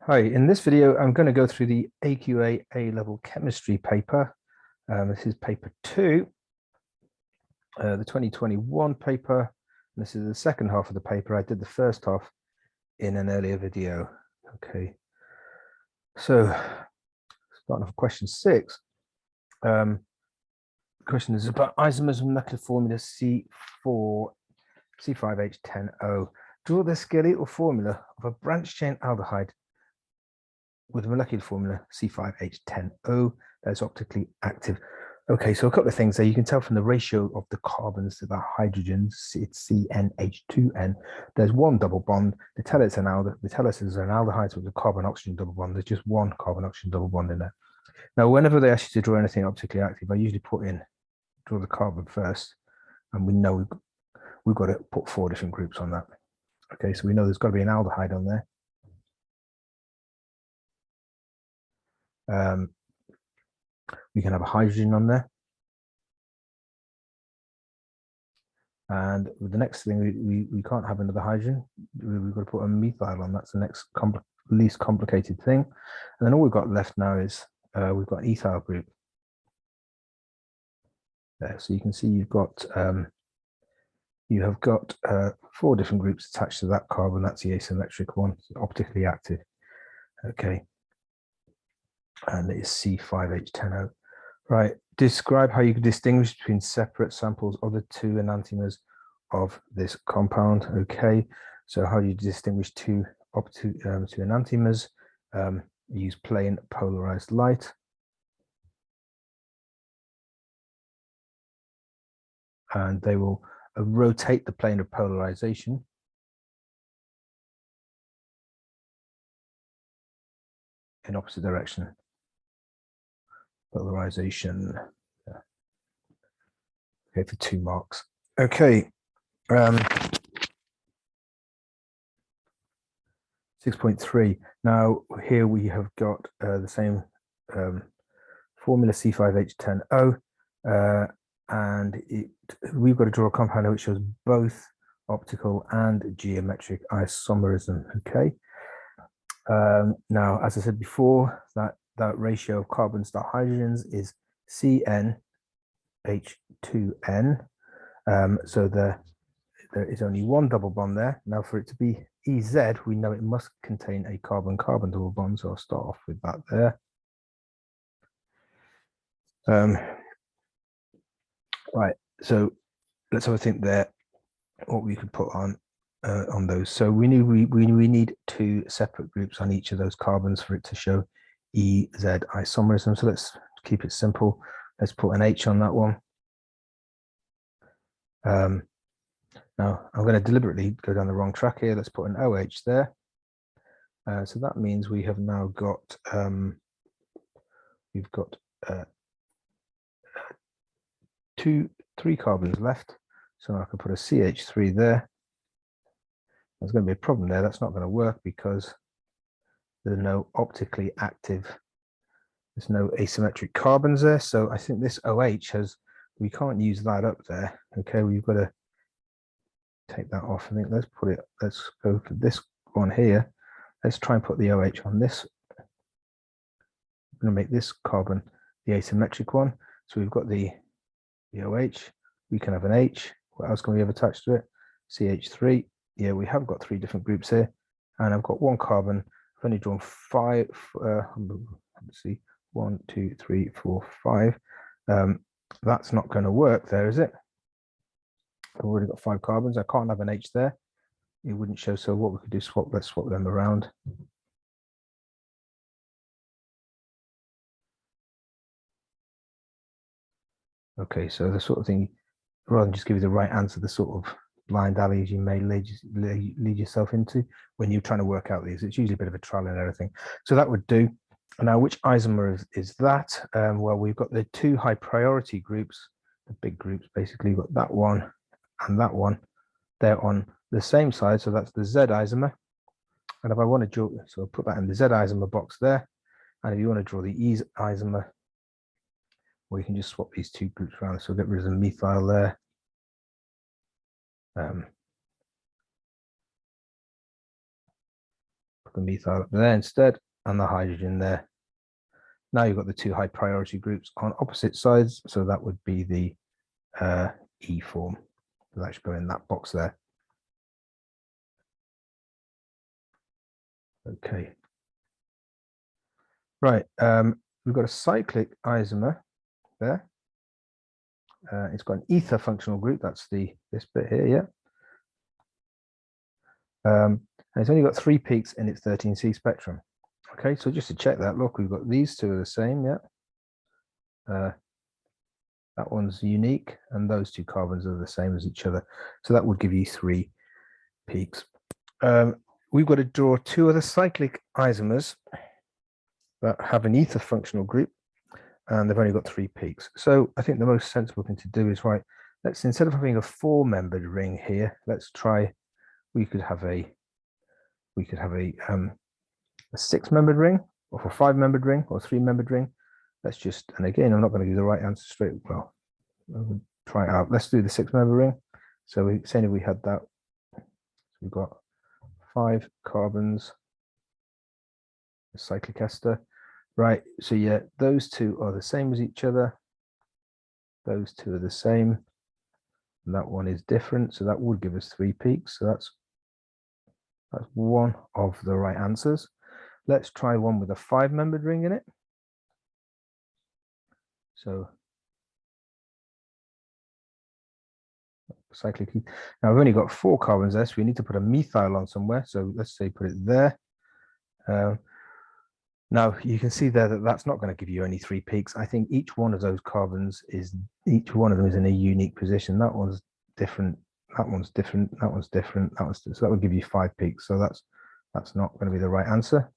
Hi, in this video, I'm going to go through the AQA A-level chemistry paper. This is paper 2, the 2021 paper. And this is the second half of the paper. I did the first half in an earlier video. Okay, so starting off with question 6. The question is about isomers of molecular formula C5H10O. Draw the skeletal formula of a branched chain aldehyde with a molecular formula C5H10O that's optically active. Okay, so a couple of things there. You can tell from the ratio of the carbons to the hydrogens, it's CnH2n. There's one double bond. They tell us it's an aldehyde with a carbon-oxygen double bond. There's just one carbon-oxygen double bond in there. Now, whenever they ask you to draw anything optically active, I usually draw the carbon first, and we know we've got to put 4 different groups on that. Okay, so we know there's got to be an aldehyde on there. We can have a hydrogen on there. And the next thing, we can't have another hydrogen. We've got to put a methyl on. That's the next least complicated thing. And then all we've got left now is we've got an ethyl group. There, so you can see you have got 4 different groups attached to that carbon. That's the asymmetric one, optically active. Okay. And it is C5H10O. Right, describe how you can distinguish between separate samples of the 2 enantiomers of this compound. Okay, so how do you distinguish two enantiomers? Use plain polarized light. And they will rotate the plane of polarization. In opposite direction. Polarization. Yeah. Okay, for 2 marks. Okay. 6.3. Now here we have got the same formula C5H10O, and we've got to draw a compound which shows both optical and geometric isomerism. Okay. Now, as I said before, that ratio of carbons to hydrogens is CnH2n. So there is only one double bond there. Now, for it to be Ez, we know it must contain a carbon-carbon double bond. So I'll start off with that there. Right. So let's have a think there. What we could put on those. So we need 2 separate groups on each of those carbons for it to show Ez isomerism. So let's keep it simple. Let's put an H on that one. Now I'm going to deliberately go down the wrong track here. Let's put an OH there. So that means we have now got we've got 3 carbons left. So I can put a CH3 there. There's going to be a problem there. That's not going to work because there's no optically active, there's no asymmetric carbons there. So I think this OH we can't use that up there. Okay, we've got to take that off. I think let's go for this one here. Let's try and put the OH on this. I'm going to make this carbon the asymmetric one. So we've got the OH, we can have an H. What else can we have attached to it? CH3. Yeah, we have got 3 different groups here, and I've got 1 carbon. I've only drawn 5. Let's see, 1, 2, 3, 4, 5. That's not going to work there, is it? I've already got 5 carbons. I can't have an H there. It wouldn't show. So what we could do, let's swap them around. Okay, so the sort of thing, rather than just give you the right answer, the sort of blind alleys you may lead yourself into when you're trying to work out these. It's usually a bit of a trial and everything. So that would do. Now, which isomer is that? Well, we've got the 2 high priority groups, the big groups, basically. We've got that one and that one. They're on the same side, so that's the Z isomer. And if I want to draw, so I'll put that in the Z isomer box there. And if you want to draw the E isomer, well, you can just swap these 2 groups around. So we'll get rid of the methyl there. Put Put the methyl up there instead, and the hydrogen there. Now you've got the two high priority groups on opposite sides, so that would be the E form. So that should go in that box there. Okay. Right, we've got a cyclic isomer there. It's got an ether functional group. That's this bit here, yeah. And it's only got 3 peaks in its 13C spectrum. Okay, so just to check that, look, we've got these two are the same, yeah. That one's unique, and those 2 carbons are the same as each other. So that would give you 3 peaks. We've got to draw 2 other cyclic isomers that have an ether functional group, and they've only got 3 peaks. So I think the most sensible thing to do is, right, let's, instead of having a 4-membered ring here, let's try, we could have a 6-membered ring, or a 5-membered ring, or a 3-membered ring. Let's just, and again, I'm not going to give the right answer straight. Well, I'll try it out. Let's do the 6-member ring. So we saying if we had that, so we've got 5 carbons, a cyclic ester, right? So yeah, those 2 are the same as each other. Those 2 are the same, and that one is different. So that would give us 3 peaks. So that's one of the right answers. Let's try one with a 5-membered ring in it. So cyclic. Now I've only got 4 carbons there, so we need to put a methyl on somewhere. So let's say put it there. Now you can see there that that's not going to give you only 3 peaks. I think each one of those carbons is, each one of them is in a unique position. That one's different. That one's different. That one's different. That one's, so that would give you 5 peaks. So that's not going to be the right answer.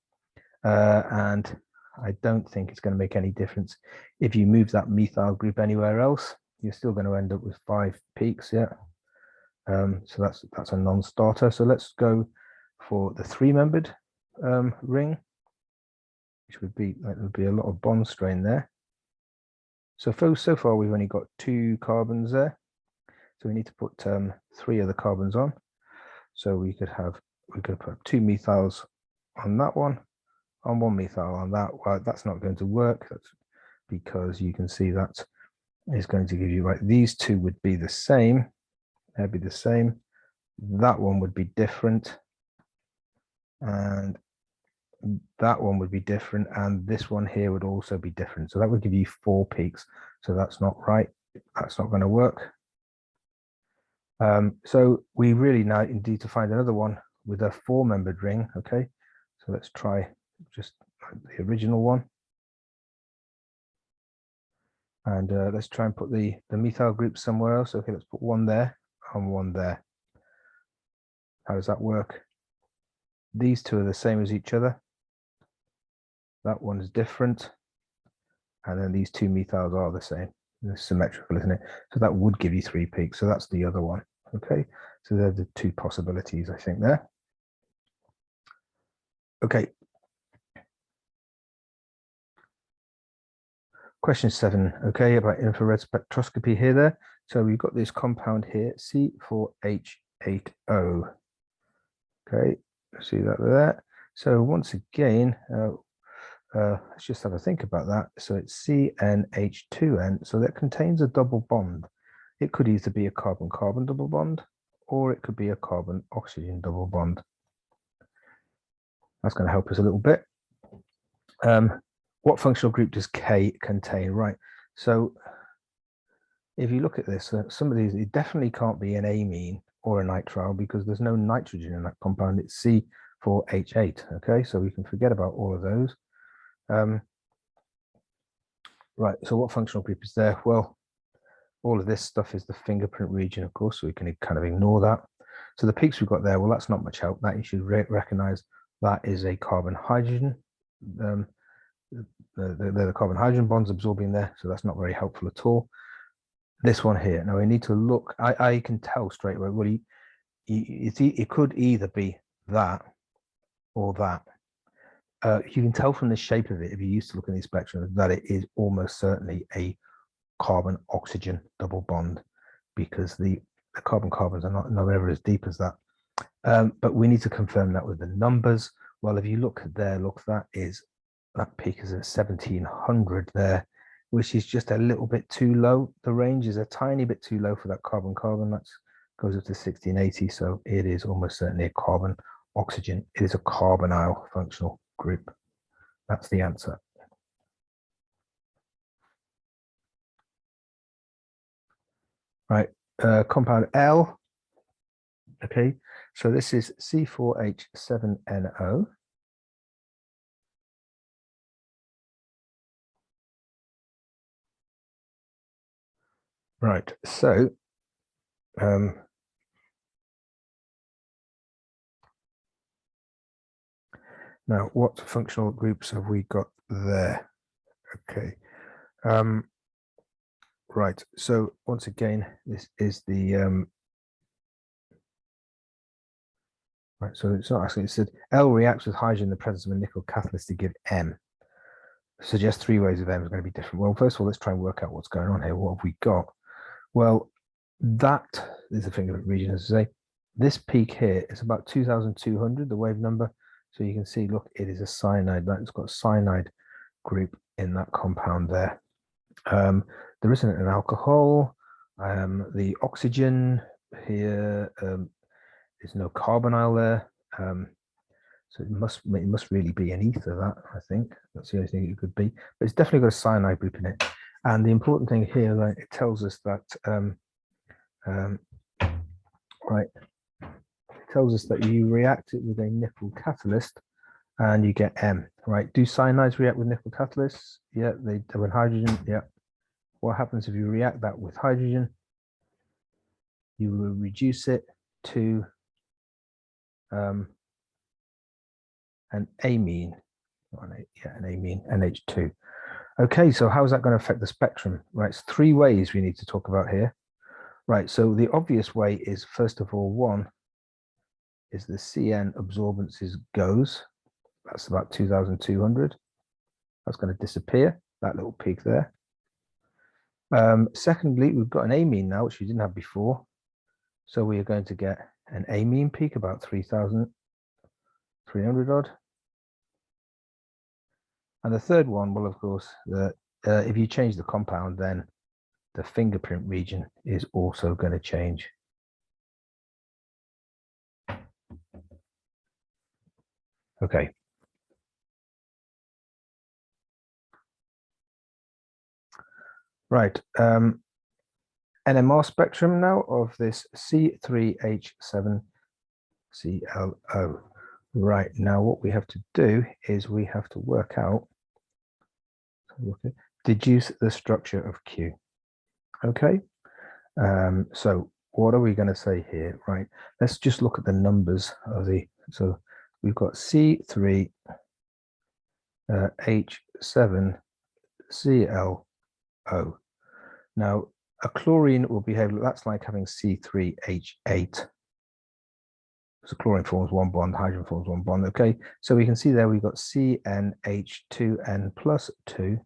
And I don't think it's going to make any difference if you move that methyl group anywhere else. You're still going to end up with 5 peaks, yeah. So that's a non-starter. So let's go for the 3-membered ring, which would be, that would be a lot of bond strain there. So far we've only got 2 carbons there. So we need to put 3 other carbons on. So we could put 2 methyls on that one, on 1 methyl on that. Well, that's not going to work. That's because you can see that is going to give you, right, these 2 would be the same. They'd be the same. That one would be different. And that one would be different. And this one here would also be different. So that would give you 4 peaks. So that's not right. That's not going to work. So we really now need to find another one with a 4-membered ring. Okay, so let's try just the original one, and let's try and put the methyl group somewhere else. Okay, let's put 1 there and 1 there. How does that work? These 2 are the same as each other. That one's different, and then these 2 methyls are the same. It's symmetrical, isn't it? So that would give you 3 peaks. So that's the other one. Okay, so they're the 2 possibilities, I think, there. Okay. Question 7, okay, about infrared spectroscopy here there. So we've got this compound here, C4H8O. Okay, see that there. So once again, let's just have a think about that. So it's CnH2n, so that contains a double bond. It could either be a carbon-carbon double bond, or it could be a carbon-oxygen double bond. That's going to help us a little bit. What functional group does K contain? Right, so if you look at this, some of these, it definitely can't be an amine or a nitrile because there's no nitrogen in that compound. It's C4H8, okay? So we can forget about all of those. Right, so what functional group is there? Well, all of this stuff is the fingerprint region, of course, so we can kind of ignore that. So the peaks we've got there, well, that's not much help. That you should recognize that is a carbon-hydrogen. The carbon-hydrogen bonds absorbing there, so that's not very helpful at all. This one here, now we need to look, I can tell straight away, well, it could either be that or that. You can tell from the shape of it, if you're used to looking at these spectrum, that it is almost certainly a carbon-oxygen double bond, because the carbon-carbons are not nowhere as deep as that. But we need to confirm that with the numbers. Well, if you look there, look, that peak is at 1700 there, which is just a little bit too low. The range is a tiny bit too low for that carbon-carbon. That goes up to 1680, so it is almost certainly a carbon-oxygen. It is a carbonyl functional group. That's the answer. Right, compound L. Okay, so this is C4H7NO. Right, so now what functional groups have we got there? Okay, right, so once again, this is the right, so it's not asking, it said L reacts with hydrogen in the presence of a nickel catalyst to give M. Suggest 3 ways of M is going to be different. Well, first of all, let's try and work out what's going on here. What have we got? Well, that is the finger region, as I say. This peak here is about 2,200, the wave number. So you can see, look, it is a cyanide. That's got a cyanide group in that compound there. There isn't an alcohol. The oxygen here, there's no carbonyl there. So it must really be an ether, that, I think. That's the only thing it could be. But it's definitely got a cyanide group in it. And the important thing here, like, it tells us that, right, it tells us that you react it with a nickel catalyst and you get M, right? Do cyanides react with nickel catalysts? Yeah, they do with hydrogen, yeah. What happens if you react that with hydrogen? You will reduce it to an amine, an amine, NH2. Okay, so how is that going to affect the spectrum? Right, it's 3 ways we need to talk about here. Right, so the obvious way is, first of all, one is the CN absorbances goes. That's about 2,200. That's going to disappear, that little peak there. Secondly, we've got an amine now, which we didn't have before. So we are going to get an amine peak about 3,300 odd. And the third one, well, of course, if you change the compound, then the fingerprint region is also going to change. Okay. Right. NMR spectrum now of this C3H7ClO. Right, now what we have to do is we have to work out, deduce the structure of Q. Okay, so what are we going to say here? Right, let's just look at the numbers of the, so we've got C3H7ClO. Now, a chlorine will behave, that's like having C3H8. So chlorine forms 1 bond, hydrogen forms 1 bond. Okay, so we can see there we've got CnH2n plus 2.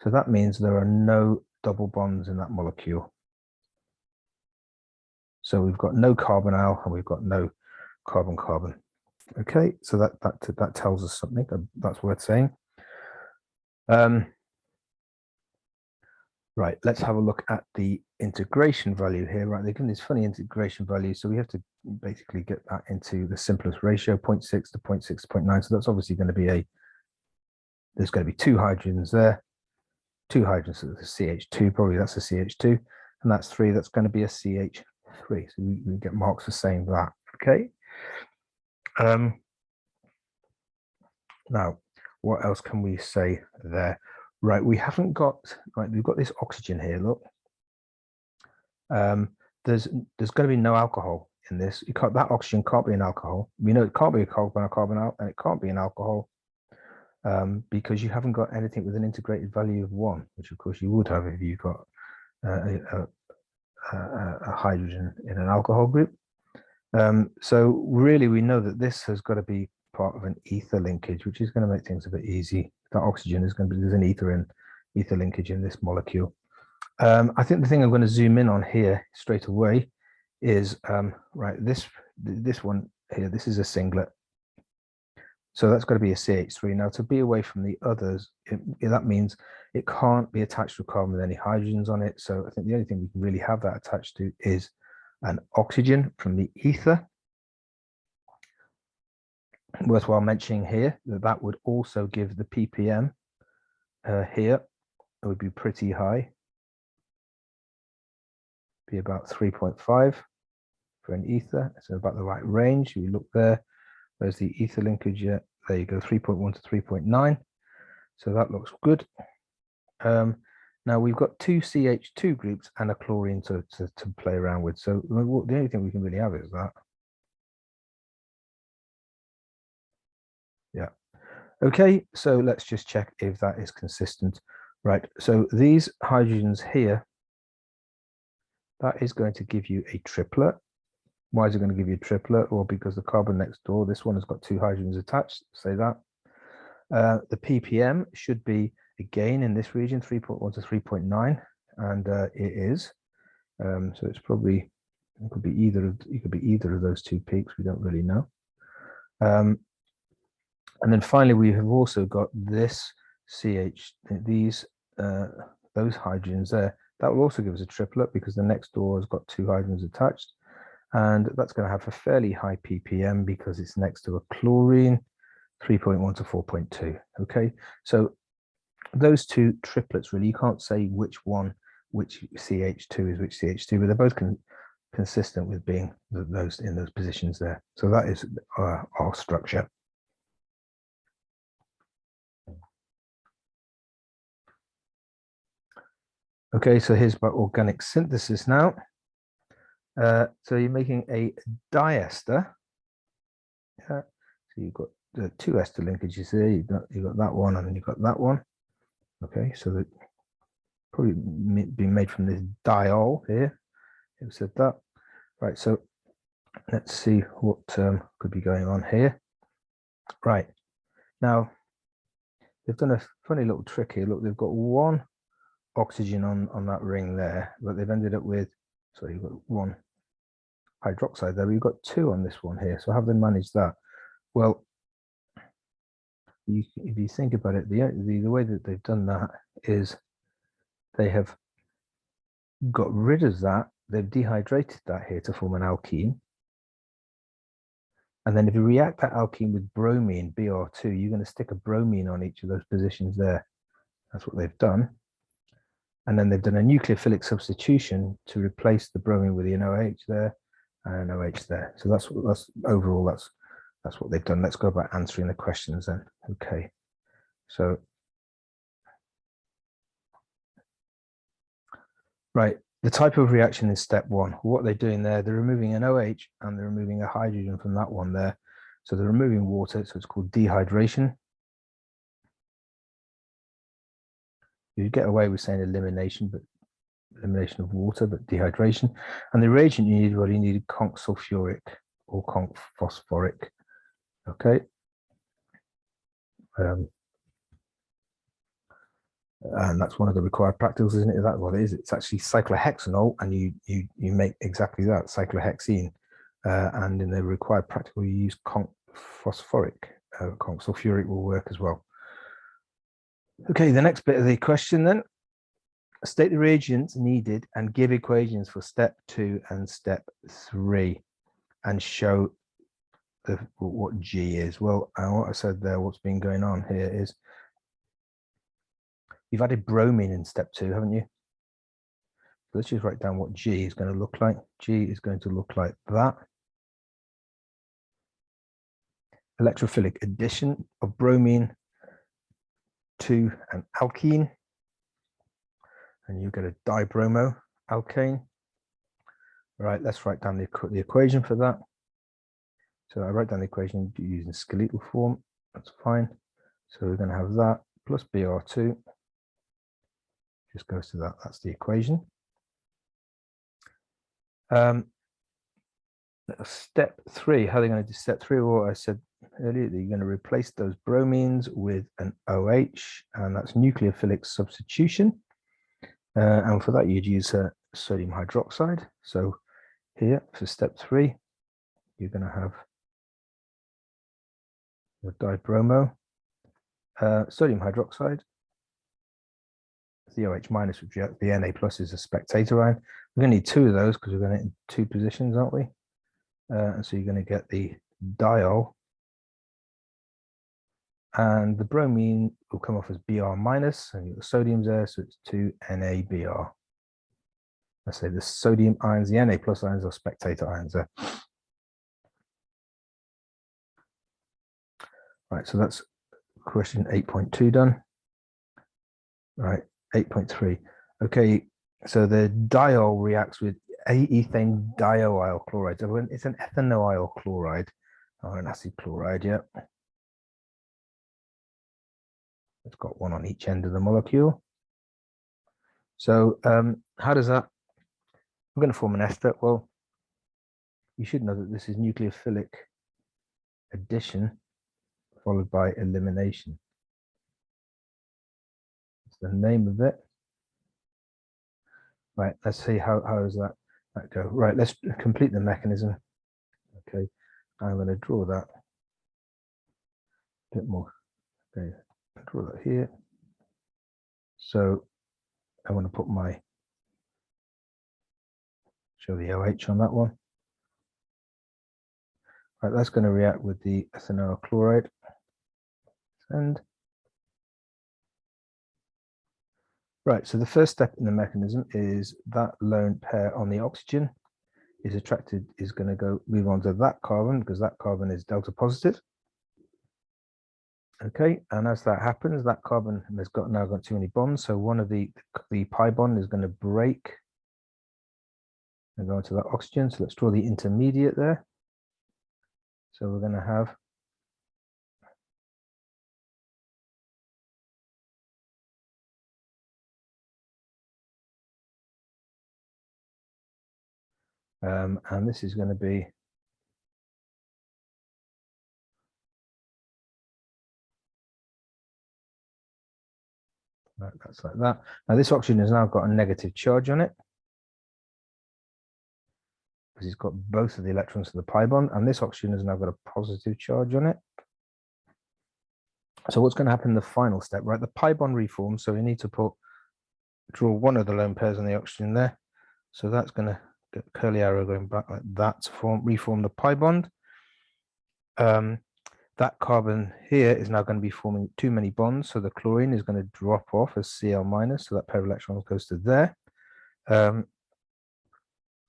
So that means there are no double bonds in that molecule. So we've got no carbonyl and we've got no carbon-carbon. Okay, so that tells us something. That's worth saying. Right, let's have a look at the integration value here. Right, they're given these funny integration values, so we have to basically get that into the simplest ratio, 0.6 to 0.6 to 0.9. So that's obviously going to be there's going to be 2 hydrogens there, 2 hydrogens, so there's a CH2, probably that's a CH2, and that's 3, that's going to be a CH3. So we get marks for saying that, okay? Now, what else can we say there? Right, we haven't got, right, we've got this oxygen here, look. There's going to be no alcohol in this. That oxygen can't be an alcohol. We know it can't be a carbonyl, and it can't be an alcohol because you haven't got anything with an integrated value of 1, which of course you would have if you've got a hydrogen in an alcohol group. So really we know that this has got to be part of an ether linkage, which is going to make things a bit easy. That oxygen is going to be, there's an ether linkage in this molecule. I think the thing I'm going to zoom in on here straight away is right, this one here, this is a singlet. So that's got to be a CH3. Now, to be away from the others, that means it can't be attached to a carbon with any hydrogens on it. So I think the only thing we can really have that attached to is an oxygen from the ether. Worthwhile mentioning here that that would also give the ppm here. It would be pretty high, be about 3.5 for an ether. So about the right range. You look there. There's the ether linkage. Yeah, there you go, 3.1 to 3.9. So that looks good. Now we've got two CH2 groups and a chlorine to play around with. So the only thing we can really have is that. Yeah. Okay, so let's just check if that is consistent. Right, so these hydrogens here, that is going to give you a triplet. Why is it going to give you a triplet? Well, because the carbon next door, this one has got two hydrogens attached, say that. The ppm should be, again, in this region, 3.1 to 3.9, and it is. So it's probably, it could be either of those two peaks, we don't really know. And then finally, we have also got this those hydrogens there. That will also give us a triplet because the next door has got two hydrogens attached. And that's going to have a fairly high ppm because it's next to a chlorine, 3.1 to 4.2. Okay, so those two triplets, really, you can't say which CH2 is which CH2, but they're both consistent with being those in those positions there. So that is our structure. Okay, so here's about organic synthesis now. So you're making a diester. Yeah. So you've got the two ester linkages there. You've got that one, and then you've got that one. Okay, so that probably been made from this diol here. It said that. Right. So let's see what could be going on here. Right. Now they've done a funny little trick here. Look, they've got one oxygen on that ring there, but they've ended up with, so you've got one hydroxide there, but you've got two on this one here. So how have they managed that? Well, if you think about it, the way that they've done that is they have got rid of that. They've dehydrated that here to form an alkene. And then if you react that alkene with bromine, Br2, you're going to stick a bromine on each of those positions there. That's what they've done. And then they've done a nucleophilic substitution to replace the bromine with the NOH there and an OH there. So that's overall, that's what they've done. Let's go about answering the questions then. Okay. So, right, the type of reaction is step one. What they're doing there, they're removing an OH and they're removing a hydrogen from that one there. So they're removing water, so it's called dehydration. You get away with saying elimination, but elimination of water, but dehydration. And the reagent you need, well, you needed conch sulfuric or conch phosphoric. Okay. And that's one of the required practicals, isn't it? That's what it is. It's actually cyclohexanol, and you make exactly that, cyclohexene. And in the required practical, you use conch phosphoric. Conch sulfuric will work as well. Okay, the next bit of the question then. State the reagents needed and give equations for step 2 and step 3 and show what G is. Well, what I said there, what's been going on here is you've added bromine in step 2, haven't you? So let's just write down what G is going to look like. G is going to look like that. Electrophilic addition of bromine to an alkene. And you get a dibromo alkane. Right, let's write down the equation for that. So I write down the equation using skeletal form. That's fine. So we're going to have that plus Br2. Just goes to that. That's the equation. Step 3, how are they going to do step 3? Well, I said earlier that you're going to replace those bromines with an OH, and that's nucleophilic substitution. And for that, you'd use sodium hydroxide. So here for step 3, you're going to have dibromo, sodium hydroxide, the OH minus would react, the Na plus is a spectator ion. We're going to need two of those because we're going to in two positions, aren't we? And so you're going to get the diol, and the bromine will come off as Br minus, and the sodium's there, so it's 2 NaBr. Let's say the sodium ions, the Na plus ions are spectator ions there. Right, so that's question 8.2 done. Right, 8.3. Okay, so the diol reacts with ethane dioyl chloride. So it's an ethanoyl chloride or an acid chloride, yeah. It's got one on each end of the molecule. So how does that, we're going to form an ester. Well, you should know that this is nucleophilic addition followed by elimination. That's the name of it. Right, let's see how does that go. Right, let's complete the mechanism. Okay, I'm going to draw that a bit more. Okay, draw that here. So I want to put my, show the OH on that one. Right, that's going to react with the ethanoyl chloride. And right, so the first step in the mechanism is that lone pair on the oxygen is attracted, is going to go move on to that carbon because that carbon is delta positive. Okay, and as that happens, that carbon has now got too many bonds, so one of the pi bond is going to break and go into that oxygen. So let's draw the intermediate there. So we're going to have and this is going to be right, that's like that. Now this oxygen has now got a negative charge on it because it's got both of the electrons to the pi bond, and this oxygen has now got a positive charge on it. So what's going to happen in the final step, right? The pi bond reforms, so we need to draw one of the lone pairs on the oxygen there. So that's going to get the curly arrow going back like that to reform the pi bond. That carbon here is now going to be forming too many bonds, so the chlorine is going to drop off as Cl minus, so that pair of electrons goes to there.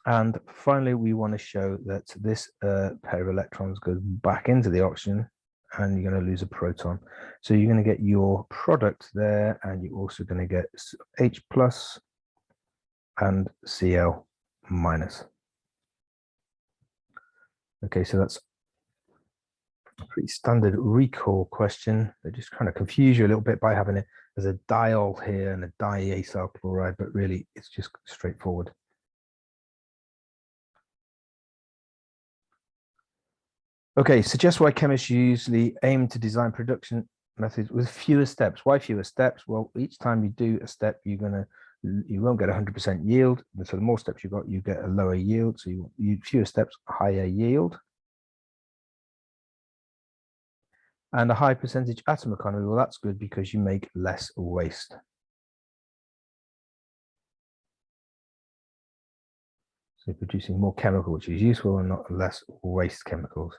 And finally, we want to show that this pair of electrons goes back into the oxygen, and you're going to lose a proton. So you're going to get your product there, and you're also going to get H plus and Cl minus. Okay, so that's a pretty standard recall question. They just kind of confuse you a little bit by having it as a diol here and a diacyl chloride, but really it's just straightforward. Okay, suggest why chemists usually aim to design production methods with fewer steps. Why fewer steps? Well, each time you do a step, you won't get 100% yield. So the more steps you got, you get a lower yield. So you fewer steps, higher yield. And a high percentage atom economy. Well, that's good because you make less waste. So producing more chemical, which is useful, and not less waste chemicals.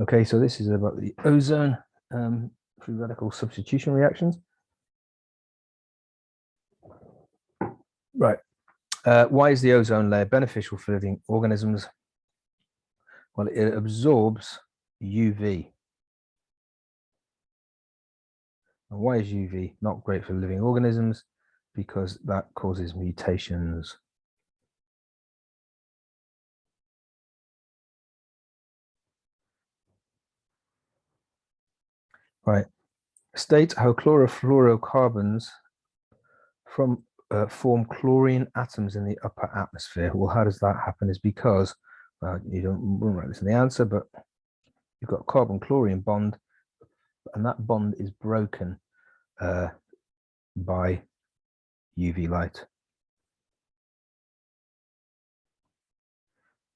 Okay, so this is about the ozone free radical substitution reactions. Right. Why is the ozone layer beneficial for living organisms? Well, it absorbs UV. And why is UV not great for living organisms? Because that causes mutations. Right. State how chlorofluorocarbons form chlorine atoms in the upper atmosphere. Well, how does that happen? Is because you won't write this in the answer, but you've got carbon-chlorine bond, and that bond is broken by UV light.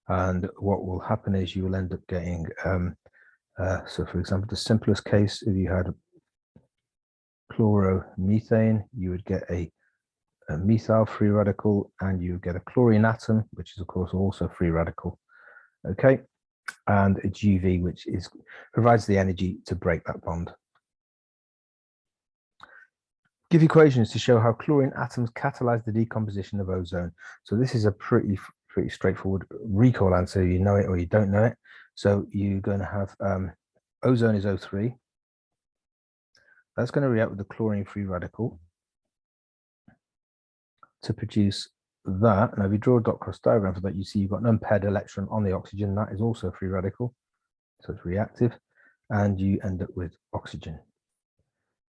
And what will happen is you will end up getting, so for example, the simplest case, if you had chloromethane, you would get a methyl free radical, and you would get a chlorine atom, which is of course also free radical. Okay, and it's UV, which provides the energy to break that bond. Give equations to show how chlorine atoms catalyze the decomposition of ozone. So this is a pretty straightforward recall answer. You know it or you don't know it. So you're going to have ozone is O3. That's going to react with the chlorine free radical to produce that. Now, if you draw a dot cross diagram for that, you see you've got an unpaired electron on the oxygen. That is also a free radical, so it's reactive, and you end up with oxygen.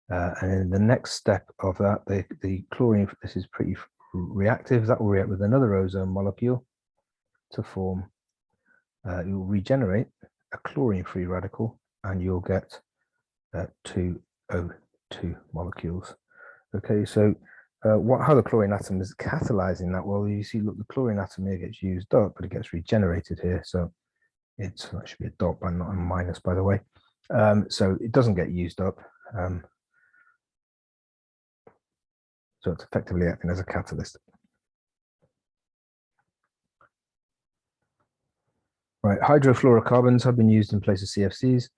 And in the next step of that, the chlorine, this is pretty reactive, that will react with another ozone molecule to form, you'll regenerate a chlorine free radical, and you'll get 2 O2 molecules. Okay, so how the chlorine atom is catalyzing that? Well, you see, look, the chlorine atom here gets used up, but it gets regenerated here. So that should be a dot, but not a minus, by the way. So it doesn't get used up. So it's effectively acting as a catalyst. Right, hydrofluorocarbons have been used in place of CFCs.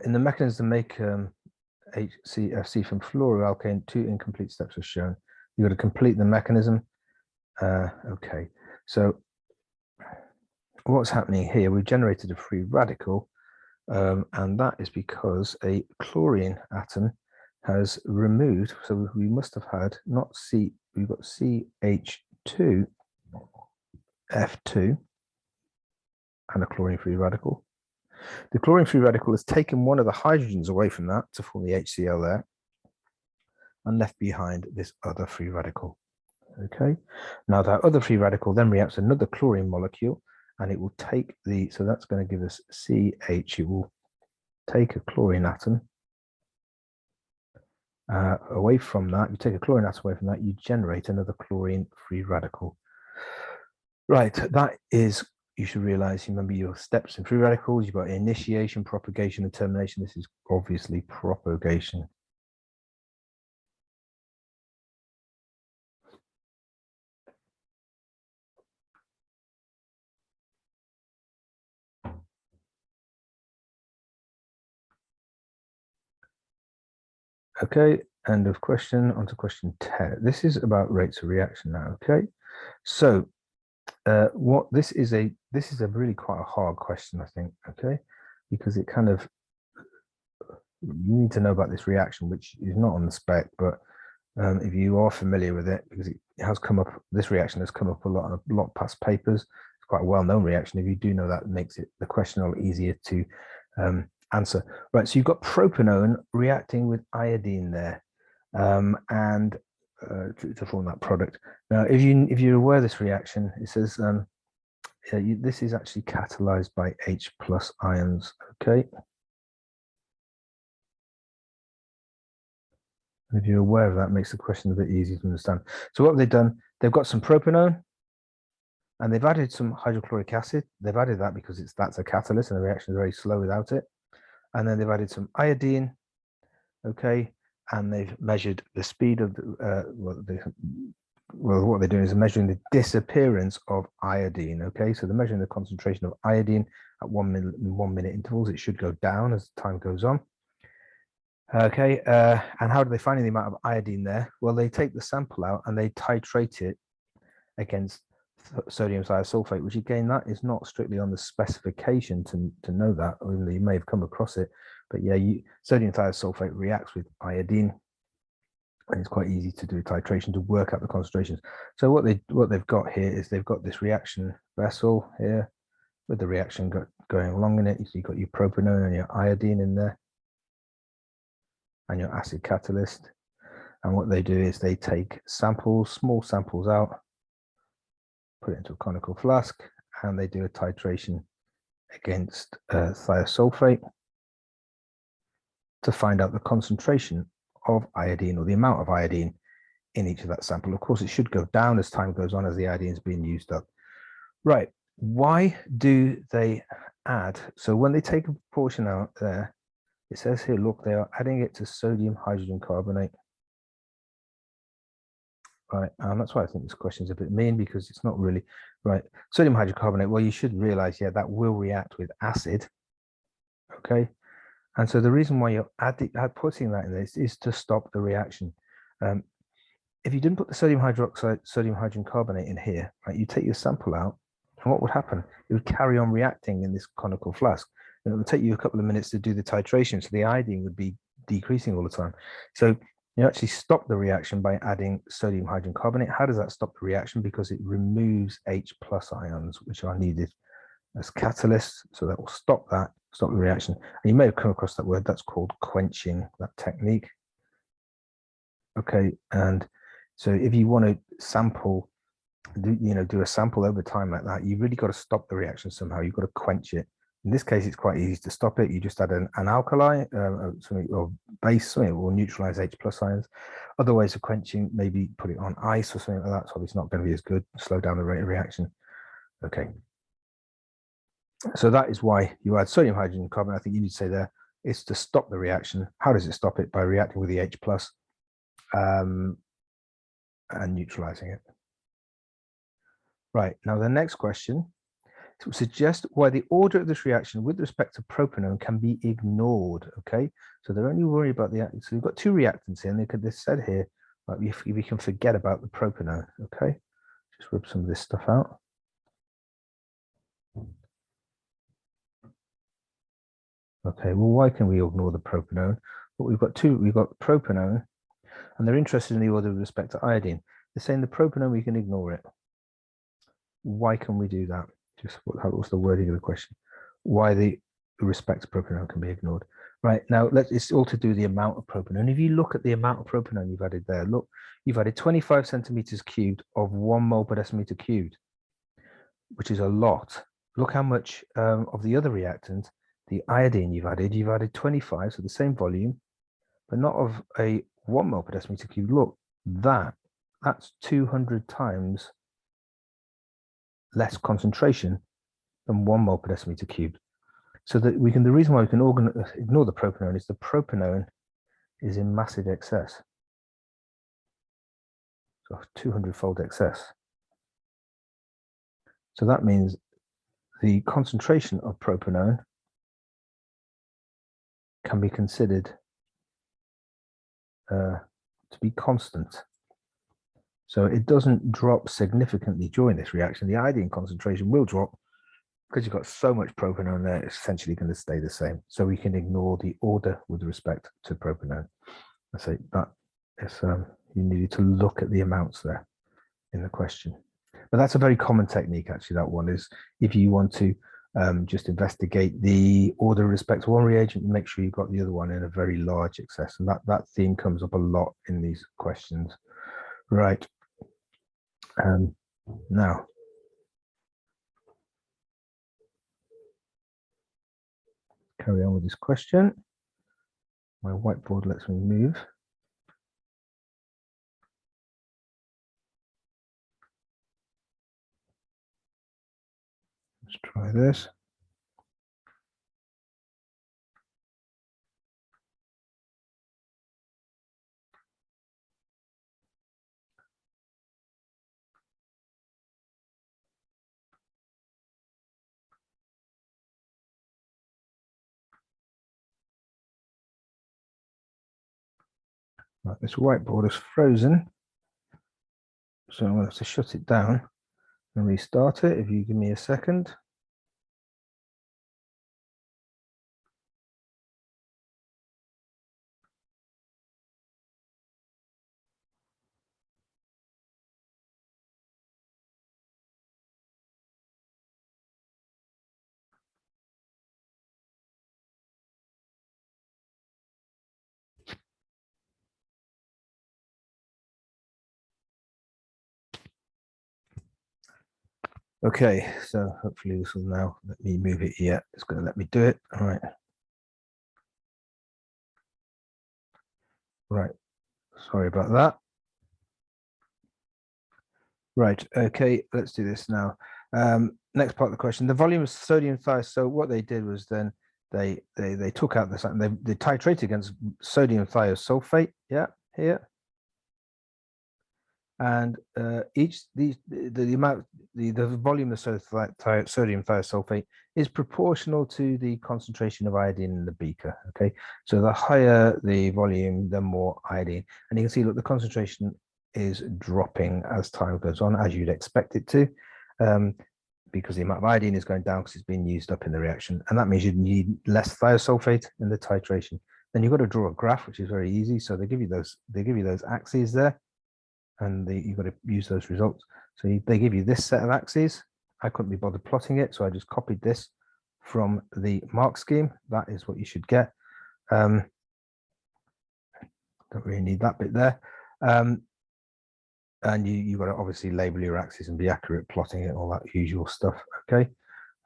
In the mechanism to make HCFC from fluoroalkane, 2 incomplete steps are shown. You've got to complete the mechanism. Okay, so what's happening here? We've generated a free radical, and that is because a chlorine atom has removed, so we must have had we've got CH2, F2, and a chlorine free radical. The chlorine free radical has taken one of the hydrogens away from that to form the HCl there, and left behind this other free radical. Okay, now that other free radical then reacts another chlorine molecule, and it will take so that's going to give us CH. It will take a chlorine atom away from that. You take a chlorine atom away from that, you generate another chlorine free radical. Right, that is, you should realize, remember your steps in free radicals. You've got initiation, propagation, and termination. This is obviously propagation. Okay, end of question. On to question 10. This is about rates of reaction now. Okay, so this is a really quite a hard question, I think. Okay, because it kind of, you need to know about this reaction, which is not on the spec, but if you are familiar with it, because it has come up, this reaction has come up a lot past papers. It's quite a well-known reaction. If you do know that, it makes the question a lot easier to answer. Right, so you've got propanone reacting with iodine there, and to form that product. Now, if you're aware of this reaction, it says this is actually catalyzed by H+ ions. Okay. If you're aware of that, it makes the question a bit easier to understand. So what have they done? They've got some propanone, and they've added some hydrochloric acid. They've added that because that's a catalyst, and the reaction is very slow without it. And then they've added some iodine, okay, and they've measured the speed of what they're doing is measuring the disappearance of iodine, okay. So they're measuring the concentration of iodine at 1 minute intervals. It should go down as time goes on. Okay, and how do they find the amount of iodine there? Well, they take the sample out and they titrate it against sodium thiosulfate, which again, that is not strictly on the specification to know that, even though you may have come across it. But yeah, sodium thiosulfate reacts with iodine, and it's quite easy to do titration to work out the concentrations. So what they've got here is they've got this reaction vessel here with the reaction going along in it. So you've got your propanone and your iodine in there, and your acid catalyst. And what they do is they take samples, small samples out, put it into a conical flask, and they do a titration against thiosulfate to find out the concentration of iodine, or the amount of iodine in each of that sample. Of course, it should go down as time goes on, as the iodine is being used up. Right, why do they add? So when they take a proportion out there, it says here, look, they are adding it to sodium hydrogen carbonate. Right, and that's why I think this question is a bit mean, because it's not really right. Sodium hydrocarbonate, well, you should realize, yeah, that will react with acid. Okay, and so the reason why you're putting that in this is to stop the reaction. If you didn't put the sodium hydroxide, sodium hydrogen carbonate in here, right, you take your sample out, and what would happen? It would carry on reacting in this conical flask, and it would take you a couple of minutes to do the titration, so the iodine would be decreasing all the time. So you actually stop the reaction by adding sodium hydrogen carbonate. How does that stop the reaction? Because it removes H+ ions, which are needed as catalysts. So that will stop the reaction. And you may have come across that word. That's called quenching, that technique. Okay, and so if you want to sample, do a sample over time like that, you've really got to stop the reaction somehow. You've got to quench it. In this case, it's quite easy to stop it. You just add an alkali, something, or base, something that will neutralize H+ ions. Other ways of quenching, maybe put it on ice or something like that. So it's not going to be as good, slow down the rate of reaction. Okay. So that is why you add sodium hydrogen carbonate. I think you need to say there, it's to stop the reaction. How does it stop it? By reacting with the H+, and neutralizing it. Right, now the next question suggests why the order of this reaction with respect to propanone can be ignored. Okay, so they're only worried about the, so we've got two reactants here, and they said here, like, we can forget about the propanone. Okay, just rip some of this stuff out. Okay, well, why can we ignore the propanone? Well, we've got propanone, and they're interested in the order with respect to iodine. They're saying the propanone, we can ignore it. Why can we do that? Just what's the wording of the question? Why the respect to propanone can be ignored? Right, now it's all to do with the amount of propanone. If you look at the amount of propanone you've added there, look, you've added 25 centimeters cubed of 1 mole per decimeter cubed, which is a lot. Look how much of the other reactant, the iodine you've added 25, so the same volume, but not of a 1 mole per decimeter cubed. Look, that's 200 times less concentration than 1 mole per decimeter cubed. So that the reason why we can ignore the propanone is the propanone is in massive excess. So 200-fold excess. So that means the concentration of propanone can be considered to be constant. So it doesn't drop significantly during this reaction. The iodine concentration will drop because you've got so much propanone there, it's essentially going to stay the same. So we can ignore the order with respect to propanone. I say that is, you needed to look at the amounts there in the question. But that's a very common technique, actually. That one is if you want to just investigate the order with respect to one reagent, make sure you've got the other one in a very large excess. And that theme comes up a lot in these questions. Right. Now, carry on with this question. My whiteboard lets me move. Let's try this. Right, this whiteboard is frozen, so I'm going to have to shut it down and restart it if you give me a second. Okay, so hopefully this will now let me move it here. It's going to let me do it. All right. Right. Sorry about that. Right. Okay, let's do this now. next part of the question, the volume of sodium thiosulfate. So what they did was then they took out this and they titrated against sodium thiosulfate, yeah, here. And the amount, the volume of sodium thiosulfate is proportional to the concentration of iodine in the beaker. Okay, so the higher the volume, the more iodine. And you can see, look, the concentration is dropping as time goes on, as you'd expect it to, because the amount of iodine is going down because it's being used up in the reaction, and that means you need less thiosulfate in the titration. Then you've got to draw a graph, which is very easy. So they give you those axes there, and you've got to use those results. So they give you this set of axes. I couldn't be bothered plotting it, so I just copied this from the mark scheme. That is what you should get. Don't really need that bit there. And you've got to obviously label your axes and be accurate plotting it, all that usual stuff, okay?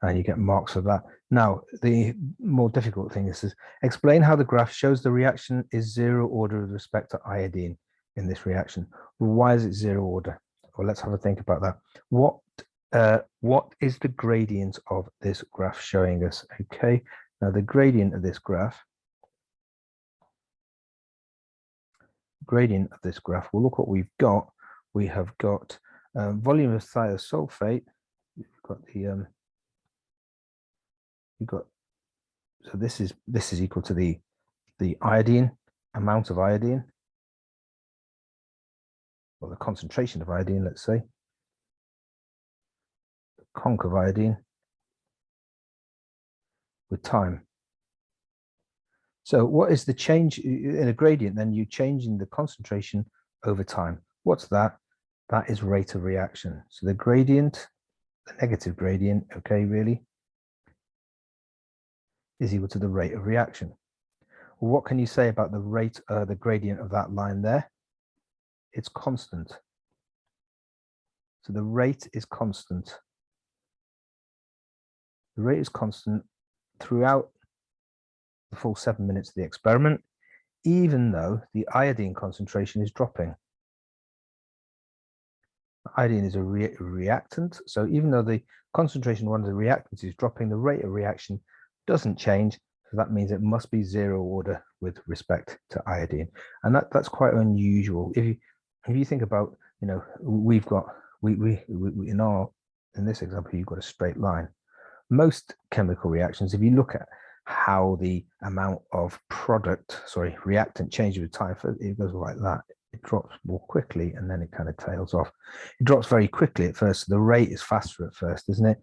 And you get marks for that. Now, the more difficult thing is explain how the graph shows the reaction is zero order with respect to iodine in this reaction. Well, why is it zero order? Well, let's have a think about that. What is the gradient of this graph showing us? Okay, now the gradient of this graph, well, look what we've got. We have got volume of thiosulfate. We've got the so this is equal to the iodine, amount of iodine, or the concentration of iodine, let's say, the conc of iodine with time. So what is the change in a gradient? Then you changing the concentration over time. What's that? That is rate of reaction. So the gradient, the negative gradient, okay, really, is equal to the rate of reaction. Well, what can you say about the rate, the gradient of that line there? It's constant. So the rate is constant. The rate is constant throughout the full 7 minutes of the experiment, even though the iodine concentration is dropping. Iodine is a reactant, so even though the concentration of one of the reactants is dropping, the rate of reaction doesn't change. So that means it must be zero order with respect to iodine, and that's quite unusual. If you think about, you know, we've got in this example, you've got a straight line. Most chemical reactions, if you look at how the amount of reactant changes with time, it goes like that. It drops more quickly and then it kind of tails off. It drops very quickly at first. So the rate is faster at first, isn't it?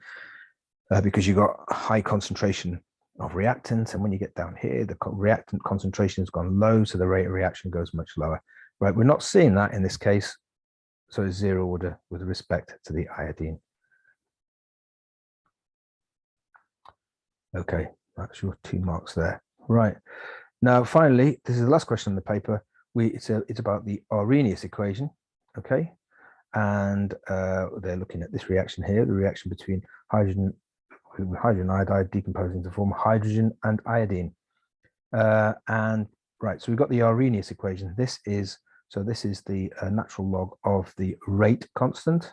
Because you've got a high concentration of reactants, and when you get down here, the reactant concentration has gone low, so the rate of reaction goes much lower. Right, we're not seeing that in this case, so it's zero order with respect to the iodine. Okay, that's your 2 marks there. Right, now finally, this is the last question on the paper. It's about the Arrhenius equation, okay? And they're looking at this reaction here, the reaction between hydrogen iodide decomposing to form hydrogen and iodine. And right, so we've got the Arrhenius equation. This is the natural log of the rate constant,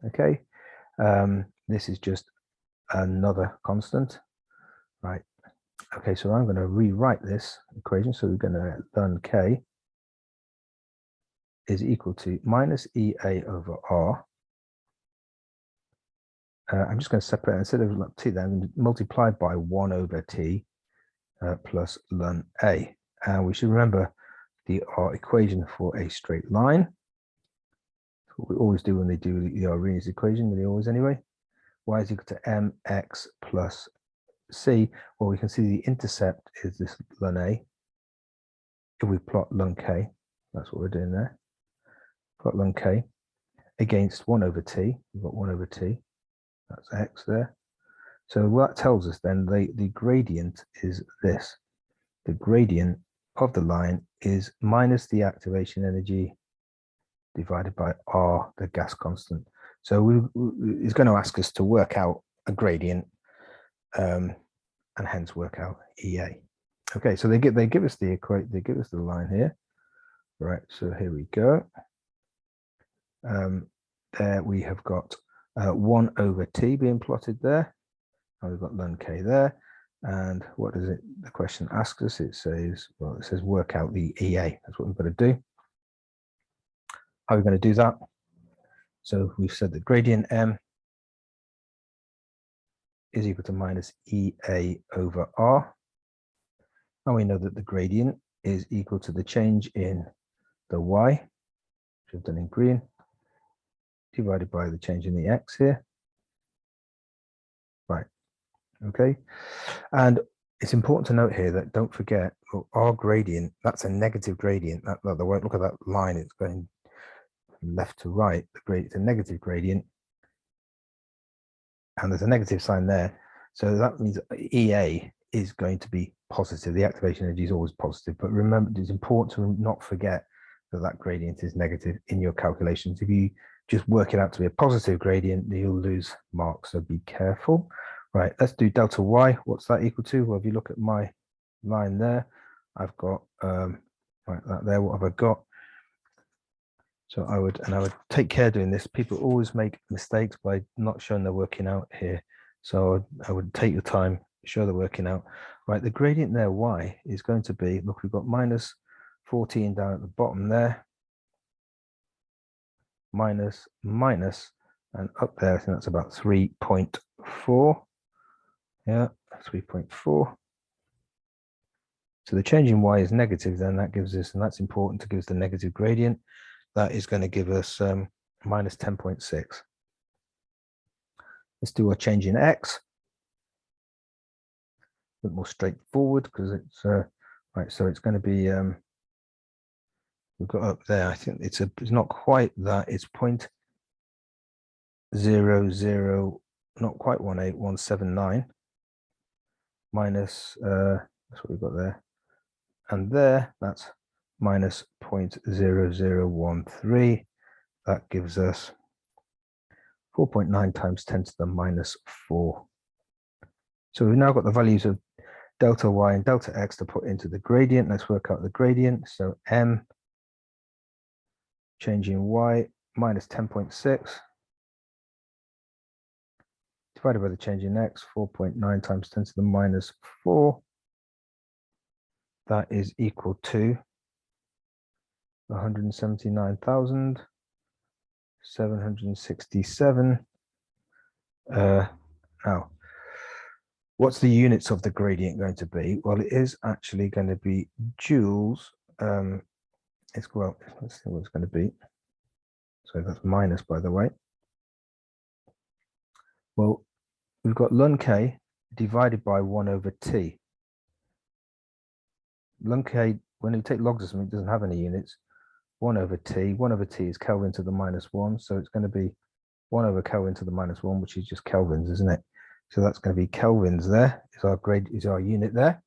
okay? This is just another constant, right? Okay, so I'm going to rewrite this equation. So we're going to learn K is equal to minus EA over R. I'm just going to separate, instead of T, then multiply by 1 over T plus ln A. And we should remember our equation for a straight line. That's what we always do when they do the Arrhenius equation, they always anyway. Y is equal to mx plus c. Well, we can see the intercept is this ln A. If we plot ln K, that's what we're doing there. Plot ln K against 1 over T. We've got 1 over T. That's x there. So what that tells us then, the gradient is this. The gradient of the line is minus the activation energy divided by R, the gas constant. So it's going to ask us to work out a gradient and hence work out EA. Okay, so they give us the line here. Right, so here we go. There we have got 1 over t being plotted there. And we've got ln k there. And what does the question asks us? It says, well, it says work out the EA. That's what we've got to do. How are we going to do that? So we've said that gradient m is equal to minus EA over R. And we know that the gradient is equal to the change in the y, which I've done in green, divided by the change in the x here. Right, okay. And it's important to note here that don't forget, our gradient, that's a negative gradient. The way, look at that line, it's going left to right. The gradient, it's a negative gradient. And there's a negative sign there. So that means EA is going to be positive. The activation energy is always positive. But remember, it's important to not forget that that gradient is negative in your calculations. If you just work it out to be a positive gradient, you'll lose marks. So be careful. Right, let's do delta y. What's that equal to? Well, if you look at my line there, I've got right that there. What have I got? So I would take care doing this. People always make mistakes by not showing they're working out here. So I would take your time, show the working out. Right, the gradient there, y, is going to be, look, we've got minus 14 down at the bottom there, minus, and up there, I think that's about 3.4. Yeah, 3.4. So the change in y is negative, then that gives us, and that's important to give us the negative gradient. That is going to give us minus 10.6. Let's do a change in x. A bit more straightforward because it's right. So it's going to be we've got up there. I think it's not quite that. It's 0.00, not quite 18179 minus that's what we've got there, and there that's minus 0.0013. That gives us 4.9 times 10 to the minus 4. So we've now got the values of delta y and delta x to put into the gradient. Let's work out the gradient. So m, change in y, minus 10.6, divided by the change in x, 4.9 times 10 to the minus 4. That is equal to 179,767. Now, what's the units of the gradient going to be? Well, it is actually going to be joules. Well, let's see what it's going to be. So that's minus, by the way. Well, we've got ln k divided by 1 over t. Ln k, when you take logarithm, it doesn't have any units. 1 over t. 1 over t is Kelvin to the minus 1. So it's going to be 1 over Kelvin to the minus 1, which is just kelvins, isn't it? So that's going to be kelvins there, is our unit there.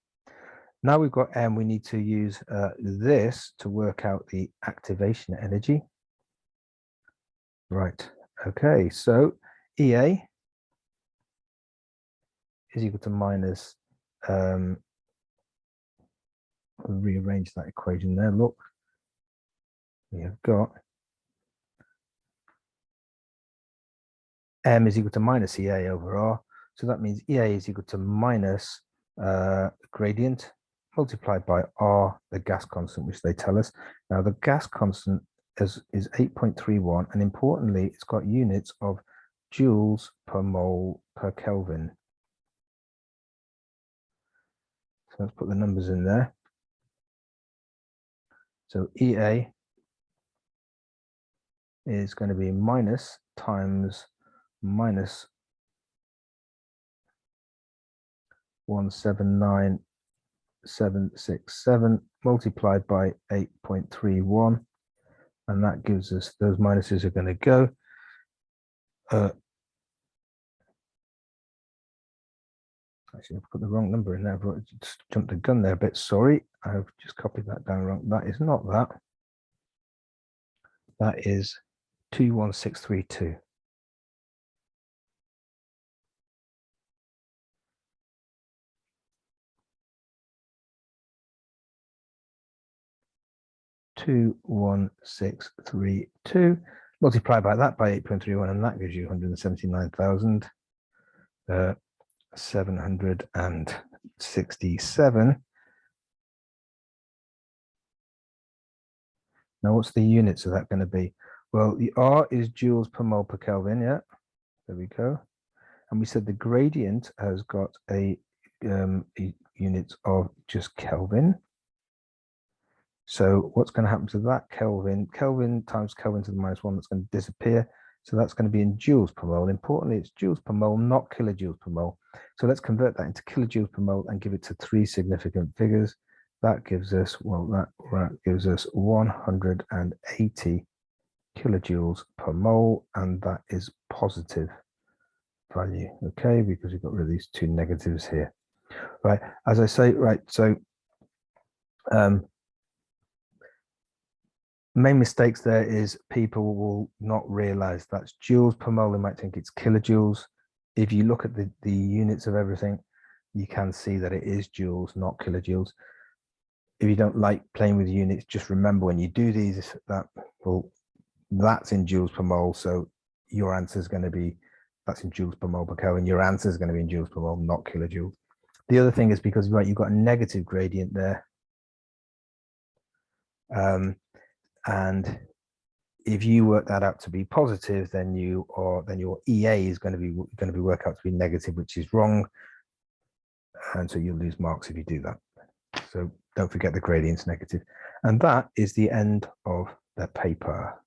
Now we've got m, we need to use this to work out the activation energy. Right, okay, so EA is equal to minus, rearrange that equation there, look. We have got m is equal to minus EA over R. So that means EA is equal to minus gradient multiplied by R, the gas constant, which they tell us. Now the gas constant is 8.31, and importantly, it's got units of joules per mole per Kelvin. So let's put the numbers in there. So EA is going to be minus times minus 179,767 multiplied by 8.31, and that gives us, those minuses are going to go. Actually, I've put the wrong number in there. I've just jumped the gun there a bit. Sorry, I've just copied that down wrong. That is not that. That is 21632. Let's Multiply by that by 8.31, and that gives you 179,767. Now, what's the units of that going to be? Well, the R is joules per mole per Kelvin. Yeah, there we go. And we said the gradient has got a unit of just Kelvin. So what's going to happen to that Kelvin? Kelvin times Kelvin to the -1, that's going to disappear. So that's going to be in joules per mole. Importantly, it's joules per mole, not kilojoules per mole. So let's convert that into kilojoules per mole and give it to 3 significant figures. That gives us, well, that gives us 180 kilojoules per mole, and that is positive value, okay, because we've got rid of these 2 negatives here, right? As I say, right, so main mistakes there is people will not realize that's joules per mole. They might think it's kilojoules. If you look at the units of everything, you can see that it is joules, not kilojoules. If you don't like playing with units, just remember when you do these that, well, that's in joules per mole. So your answer is going to be, that's in joules per mole per Kelvin. Your answer is going to be in joules per mole, not kilojoules. The other thing is because, right, you've got a negative gradient there. And if you work that out to be positive, then your EA is going to be worked out to be negative, which is wrong. And so you'll lose marks if you do that. So don't forget the gradient's negative. And that is the end of the paper.